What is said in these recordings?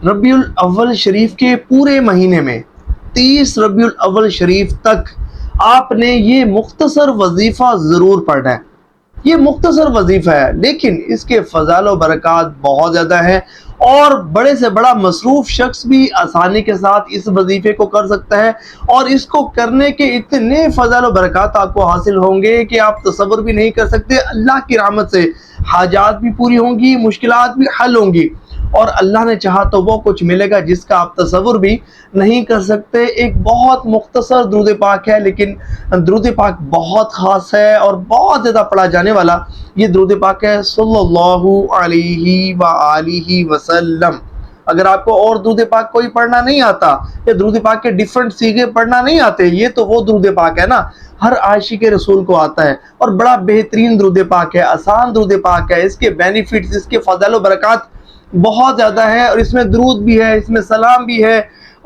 ربیع الاول شریف کے پورے مہینے میں 30 ربیع الاول شریف تک آپ نے یہ مختصر وظیفہ ضرور پڑھنا ہے۔ یہ مختصر وظیفہ ہے لیکن اس کے فضائل و برکات بہت زیادہ ہیں، اور بڑے سے بڑا مصروف شخص بھی آسانی کے ساتھ اس وظیفے کو کر سکتا ہے، اور اس کو کرنے کے اتنے فضائل و برکات آپ کو حاصل ہوں گے کہ آپ تصور بھی نہیں کر سکتے۔ اللہ کی رحمت سے حاجات بھی پوری ہوں گی، مشکلات بھی حل ہوں گی، اور اللہ نے چاہا تو وہ کچھ ملے گا جس کا آپ تصور بھی نہیں کر سکتے۔ ایک بہت مختصر درود پاک ہے لیکن درود پاک بہت خاص ہے اور بہت زیادہ پڑھا جانے والا یہ درود پاک ہے، صلی اللہ علیہ وآلہ وسلم۔ اگر آپ کو اور درود پاک کوئی پڑھنا نہیں آتا یا درود پاک کے ڈیفرنٹ سیغے پڑھنا نہیں آتے، یہ تو وہ درود پاک ہے نا ہر عاشق رسول کو آتا ہے، اور بڑا بہترین درود پاک ہے، آسان درود پاک ہے۔ اس کے بینیفٹس، اس کے فضائل و برکات بہت زیادہ ہے، اور اس میں درود بھی ہے، اس میں سلام بھی ہے،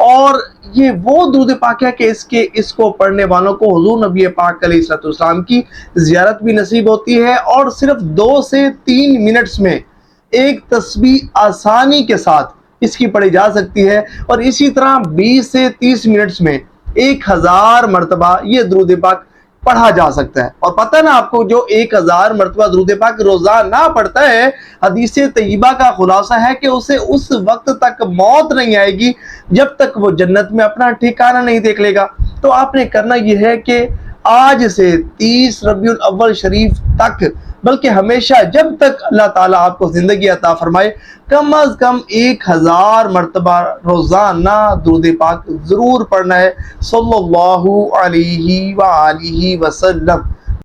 اور یہ وہ درود پاک ہے کہ اس کو پڑھنے والوں کو حضور نبی پاک علیہ الصلوۃ والسلام کی زیارت بھی نصیب ہوتی ہے، اور صرف 2 سے 3 منٹس میں ایک تسبیح آسانی کے ساتھ اس کی پڑھی جا سکتی ہے، اور اسی طرح 20 سے 30 منٹس میں 1000 مرتبہ یہ درود پاک پڑھا جا سکتا ہے۔ اور پتہ نا آپ کو، جو 1000 مرتبہ درود پاک روزانہ پڑھتا ہے، حدیث طیبہ کا خلاصہ ہے کہ اسے اس وقت تک موت نہیں آئے گی جب تک وہ جنت میں اپنا ٹھکانہ نہیں دیکھ لے گا۔ تو آپ نے کرنا یہ ہے کہ آج سے 30 ربیع الاول شریف تک، بلکہ ہمیشہ جب تک اللہ تعالیٰ آپ کو زندگی عطا فرمائے، کم از کم 1000 مرتبہ روزانہ درود پاک ضرور پڑھنا ہے، صلی اللہ علیہ وآلہ وسلم۔